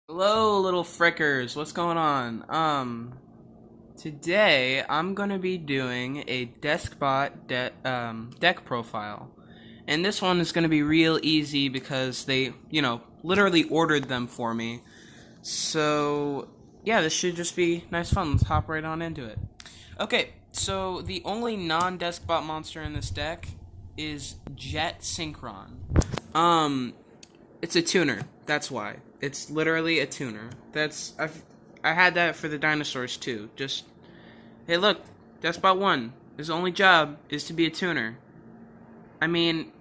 Hello, little frickers. What's going on? Today I'm gonna be doing a Deskbot deck profile, and this one is gonna be real easy because they, literally ordered them for me. So yeah, this should just be nice fun. Let's hop right on into it. Okay, so the only non-Deskbot monster in this deck is Jet Synchron. Um, it's a tuner. That's why. It's literally a tuner. I had that for the dinosaurs too. Just hey, look, Despot One. His only job is to be a tuner. I mean,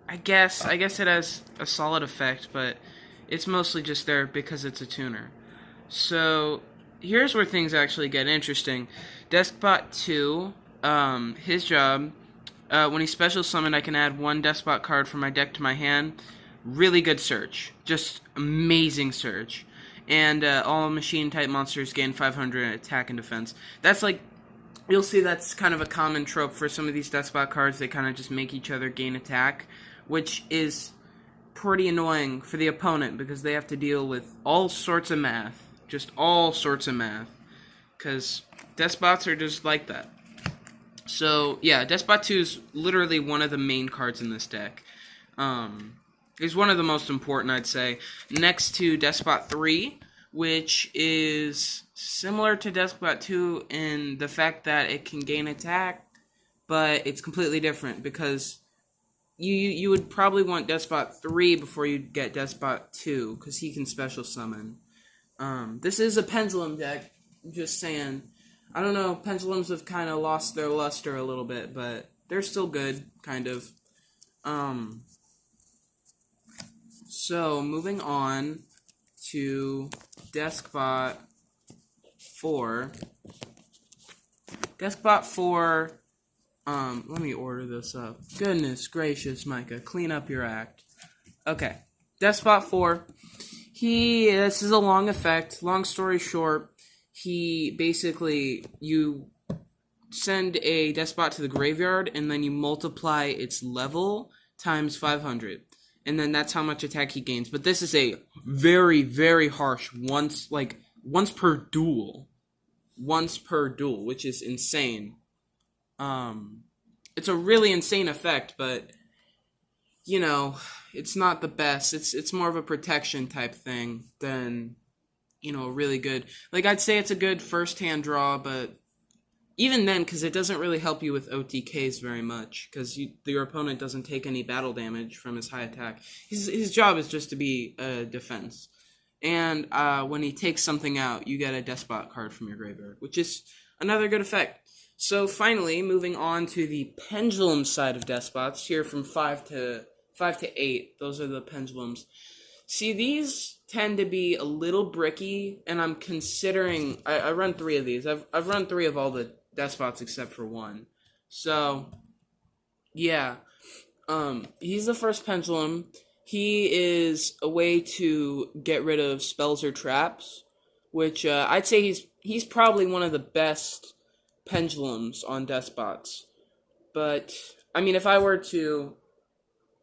I guess it has a solid effect, but it's mostly just there because it's a tuner. So here's where things actually get interesting. Despot Two, his job. When he special summoned, I can add one Despot card from my deck to my hand. Really good search. Just amazing search. And all machine type monsters gain 500 attack and defense. That's like, you'll see that's kind of a common trope for some of these Despot cards. They kind of just make each other gain attack, which is pretty annoying for the opponent because they have to deal with all sorts of math. Just all sorts of math. Because Despots are just like that. So, yeah, Despot 2 is literally one of the main cards in this deck. Is one of the most important, I'd say. Next to Despot 3, which is similar to Despot 2 in the fact that it can gain attack, but it's completely different because you would probably want Despot 3 before you get Despot 2, because he can special summon. This is a pendulum deck, just saying. I don't know, pendulums have kind of lost their luster a little bit, but they're still good, kind of. So, moving on to Deskbot 4. Deskbot 4, let me order this up. Goodness gracious, Micah, clean up your act. Okay, Deskbot 4, this is a long effect. Long story short, you send a Despot to the graveyard, and then you multiply its level times 500. And then that's how much attack he gains. But this is a very, very harsh once per duel. Once per duel, which is insane. It's a really insane effect, but it's not the best. It's more of a protection type thing than really good. Like, I'd say it's a good first hand draw, but even then, because it doesn't really help you with OTKs very much, because your opponent doesn't take any battle damage from his high attack. His job is just to be a defense. And when he takes something out, you get a Despot card from your graveyard, which is another good effect. So finally, moving on to the pendulum side of Despots, here from 5 to 8, those are the pendulums. See, these tend to be a little bricky, and I'm considering. I run 3 of these. I've run 3 of all the Despots except for 1. So, yeah. He's the first pendulum. He is a way to get rid of spells or traps, which I'd say he's probably one of the best pendulums on Despots. But I mean, if I were to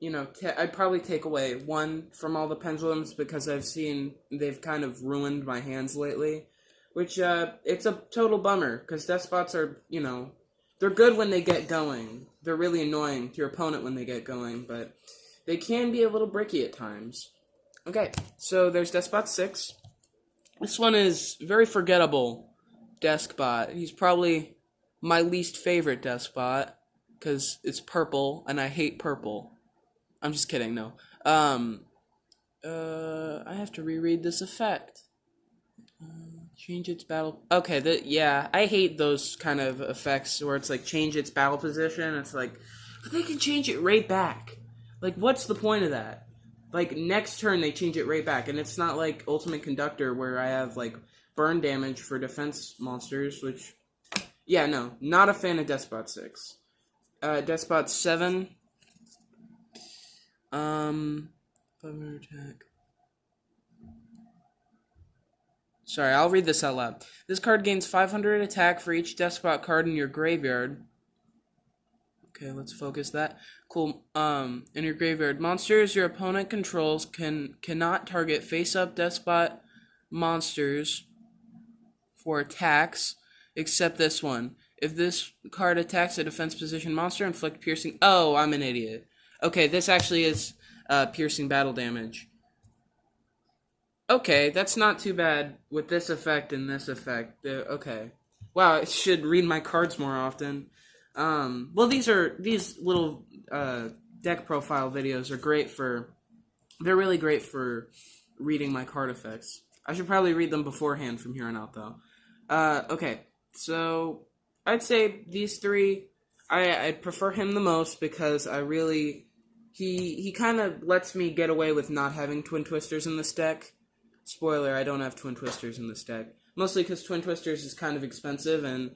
I'd probably take away 1 from all the pendulums because I've seen they've kind of ruined my hands lately. Which, it's a total bummer, because Despots are, they're good when they get going. They're really annoying to your opponent when they get going, but they can be a little bricky at times. Okay, so there's Despot 6. This one is very forgettable Deskbot. He's probably my least favorite Despot, because it's purple, and I hate purple. I'm just kidding, no. I have to reread this effect. Change its battle. Okay, yeah, I hate those kind of effects where it's like change its battle position. It's like, but they can change it right back. Like, what's the point of that? Like, next turn they change it right back, and it's not like Ultimate Conductor where I have like burn damage for defense monsters, which, yeah, no, not a fan of Despot 6. Despot 7. 500 attack. Sorry, I'll read this out loud. This card gains 500 attack for each Despot card in your graveyard. Okay, let's focus that. Cool. In your graveyard, monsters your opponent controls cannot target face-up Deskbot monsters for attacks, except this one. If this card attacks a defense position monster, inflict piercing. Oh, I'm an idiot. Okay, this actually is piercing battle damage. Okay, that's not too bad with this effect and this effect. Okay. Wow, I should read my cards more often. Well, these little deck profile videos are great for. They're really great for reading my card effects. I should probably read them beforehand from here on out, though. Okay, so I'd say these three. I prefer him the most because I really he kind of lets me get away with not having Twin Twisters in this deck. Spoiler: I don't have Twin Twisters in this deck, mostly because Twin Twisters is kind of expensive and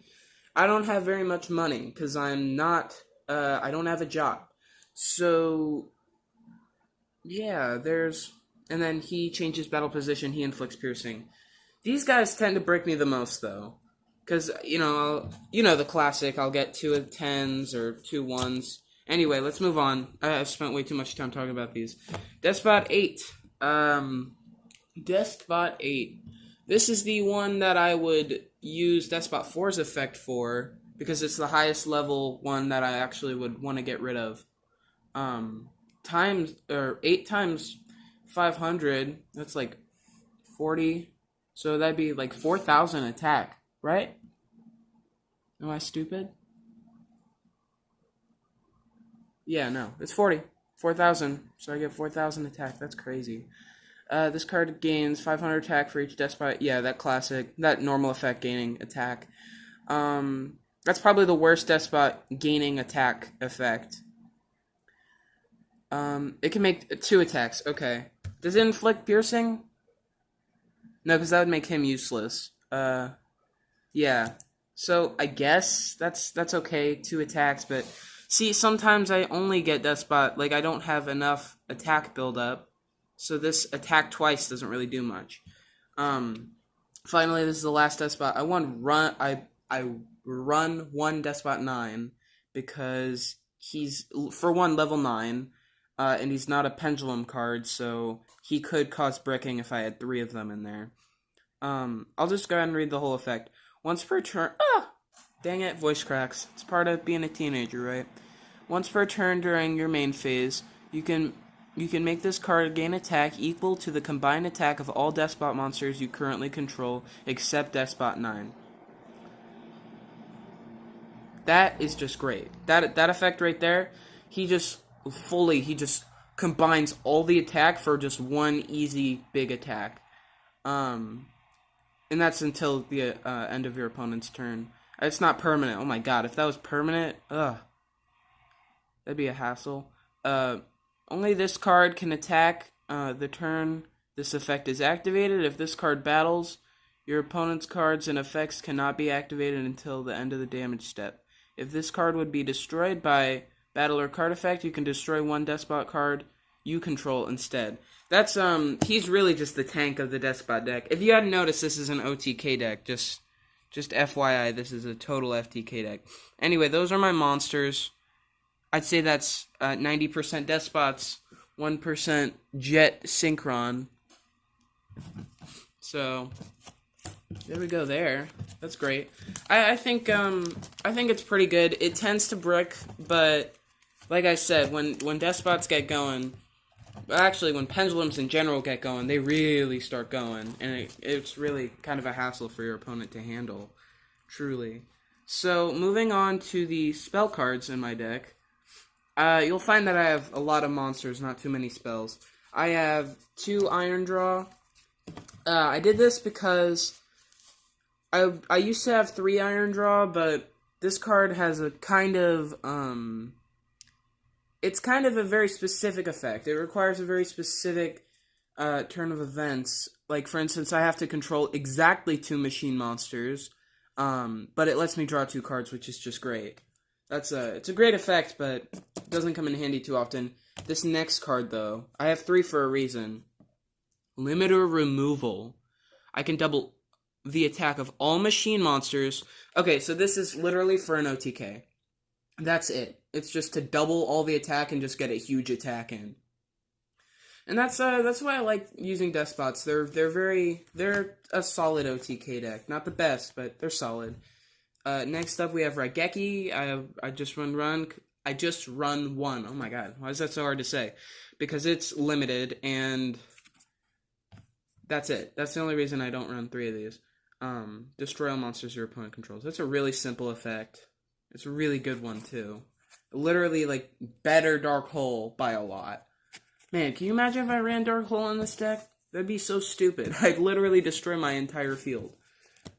I don't have very much money because I'm not. I don't have a job, so yeah. And then he changes battle position. He inflicts piercing. These guys tend to break me the most, though, because the classic. I'll get 2 of 10s or 2 1s. Anyway, let's move on. I've spent way too much time talking about these. Deskbot 8. Deskbot 8. This is the one that I would use Deskbot 4's effect for, because it's the highest level one that I actually would want to get rid of. 8 times 500, that's like 40, so that'd be like 4,000 attack, right? Am I stupid? Yeah, no, it's 4,000, so I get 4,000 attack. That's crazy. This card gains 500 attack for each Despot. Yeah, that classic, that normal effect gaining attack. That's probably the worst Despot gaining attack effect. It can make 2 attacks. Okay. Does it inflict piercing? No, because that would make him useless. Yeah. So I guess that's okay. 2 attacks, but see, sometimes I only get Despot. Like, I don't have enough attack build up. So this attack twice doesn't really do much. Finally, this is the last Despot. I run 1 Despot 9 because he's, for one, level 9, and he's not a pendulum card, so he could cause bricking if I had 3 of them in there. I'll just go ahead and read the whole effect. Once per turn... Dang it, voice cracks. It's part of being a teenager, right? Once per turn during your main phase, you can make this card gain attack equal to the combined attack of all Despot monsters you currently control, except Despot 9. That is just great. That effect right there, he just combines all the attack for just one easy big attack. And that's until the end of your opponent's turn. It's not permanent. Oh my god, if that was permanent, that'd be a hassle. Only this card can attack the turn this effect is activated. If this card battles, your opponent's cards and effects cannot be activated until the end of the damage step. If this card would be destroyed by battle or card effect, you can destroy 1 Despot card you control instead. That's he's really just the tank of the Despot deck. If you hadn't noticed, this is an OTK deck. Just FYI, this is a total FTK deck. Anyway, those are my monsters. I'd say that's 90% Despots, 1% Jet Synchron. So there we go. There, that's great. I think it's pretty good. It tends to brick, but like I said, when Despots get going, actually when Pendulums in general get going, they really start going, and it's really kind of a hassle for your opponent to handle. Truly. So moving on to the spell cards in my deck. You'll find that I have a lot of monsters, not too many spells. I have 2 Iron Draw. I did this because I used to have 3 Iron Draw, but this card has a kind of, it's kind of a very specific effect. It requires a very specific turn of events. Like, for instance, I have to control exactly 2 machine monsters, but it lets me draw 2 cards, which is just great. It's a great effect, but it doesn't come in handy too often. This next card, though, I have 3 for a reason. Limiter Removal. I can double the attack of all machine monsters. Okay, so this is literally for an OTK. That's it. It's just to double all the attack and just get a huge attack in. And that's why I like using Deskbots. They're a solid OTK deck. Not the best, but they're solid. Next up we have Raigeki. I just run one. Oh my god, why is that so hard to say? Because it's limited, and that's it. That's the only reason I don't run 3 of these. Destroy all monsters your opponent controls. That's a really simple effect. It's a really good one too. Literally, like, better Dark Hole by a lot. Man, can you imagine if I ran Dark Hole in this deck? That'd be so stupid. I'd literally destroy my entire field.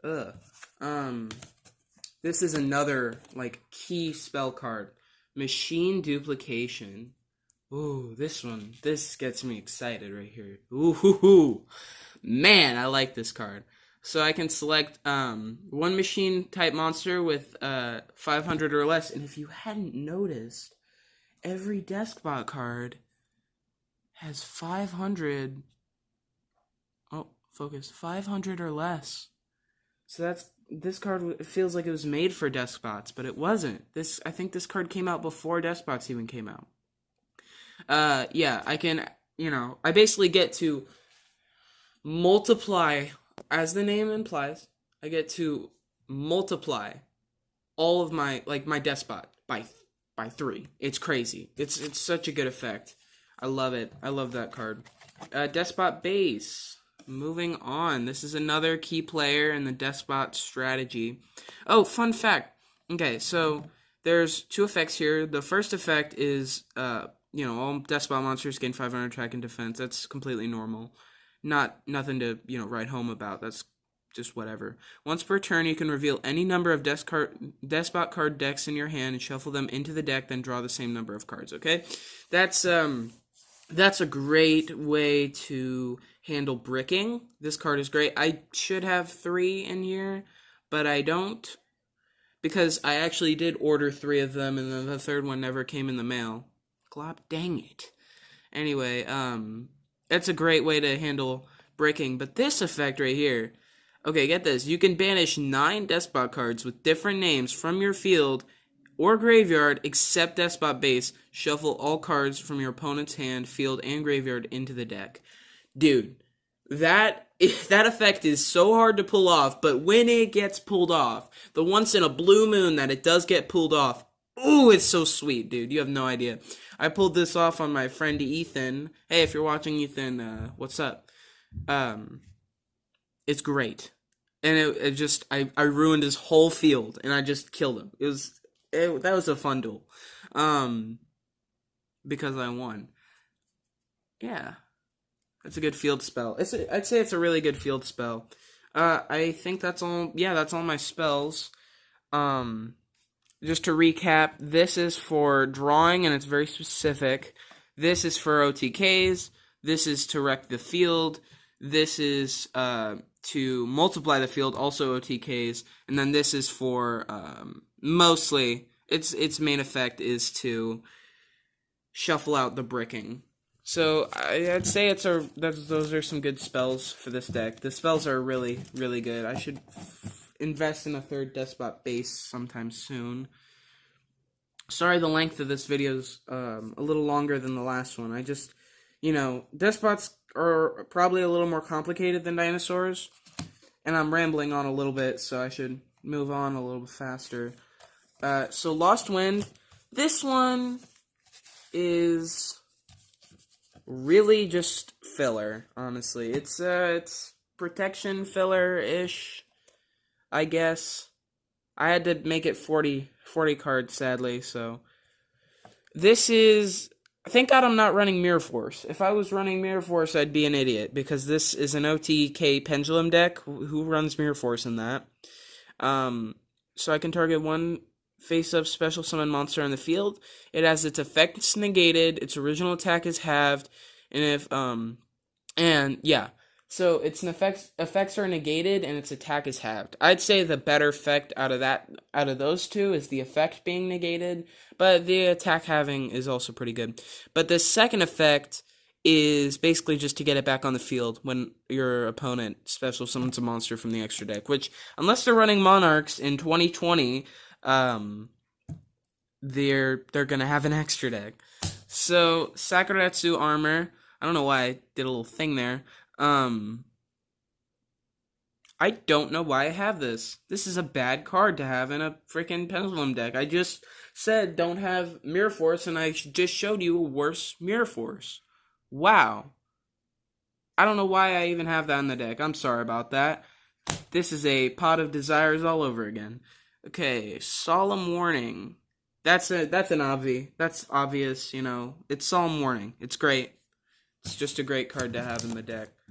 Ugh. This is another, like, key spell card. Machine Duplication. Ooh, this gets me excited right here. Ooh, hoo, hoo. Man, I like this card. So I can select one machine type monster with 500 or less. And if you hadn't noticed, every Deskbot card has 500. Oh, focus. 500 or less. So this card feels like it was made for Deskbots, but it wasn't. I think this card came out before Deskbots even came out. Yeah, I can, I basically get to multiply, as the name implies, I get to multiply all of my Deskbot by 3. It's crazy. It's such a good effect. I love it. I love that card. Deskbot base. Moving on. This is another key player in the Deskbot strategy. Oh, fun fact. Okay, so there's 2 effects here. The first effect is, all Deskbot monsters gain 500 attack and defense. That's completely normal. Nothing to, write home about. That's just whatever. Once per turn, you can reveal any number of Deskbot card decks in your hand and shuffle them into the deck, then draw the same number of cards, okay? That's a great way to handle bricking. This card is great. I should have 3 in here, but I don't, because I actually did order 3 of them, and then the 3rd one never came in the mail. Glop, dang it. Anyway, that's a great way to handle bricking. But this effect right here, okay, get this. You can banish 9 Deskbot cards with different names from your field or graveyard except Deskbot base. Shuffle all cards from your opponent's hand, field, and graveyard into the deck. Dude, that effect is so hard to pull off, but when it gets pulled off, the once in a blue moon that it does get pulled off, ooh, it's so sweet, dude. You have no idea. I pulled this off on my friend Ethan. Hey, if you're watching, Ethan, what's up? It's great. And I ruined his whole field, and I just killed him. That was a fun duel. Because I won. Yeah. That's a good field spell. I'd say it's a really good field spell. I think that's all. Yeah, that's all my spells. Just to recap, this is for drawing, and it's very specific. This is for OTKs. This is to wreck the field. This is to multiply the field, also OTKs. And then this is for mostly its main effect is to shuffle out the bricking. So I'd say those are some good spells for this deck. The spells are really, really good. I should invest in a 3rd Deskbot base sometime soon. Sorry the length of this video's a little longer than the last one. I just, Deskbots are probably a little more complicated than dinosaurs. And I'm rambling on a little bit, so I should move on a little bit faster. So Lost Wind. This one is really just filler, honestly. It's protection filler-ish, I guess. I had to make it 40 cards, sadly, so. This is, thank God I'm not running Mirror Force. If I was running Mirror Force, I'd be an idiot, because this is an OTK Pendulum deck. Who runs Mirror Force in that? So I can target one face-up special summon monster on the field. It has its effects negated, its original attack is halved, and so its effects are negated and its attack is halved. I'd say the better effect out of those 2 is the effect being negated, but the attack halving is also pretty good. But the second effect is basically just to get it back on the field when your opponent special summons a monster from the extra deck, which, unless they're running Monarchs in 2020, they're gonna have an extra deck. So Sakuretsu armor. I don't know why I did a little thing there. Um, I don't know why I have this. This is a bad card to have in a freaking Pendulum deck. I just said don't have Mirror Force, and I just showed you a worse Mirror Force. Wow. I don't know why I even have that in the deck. I'm sorry about that. This is a Pot of Desires all over again. Okay, Solemn Warning. That's an obvi. That's obvious, you know. It's Solemn Warning. It's great. It's just a great card to have in the deck.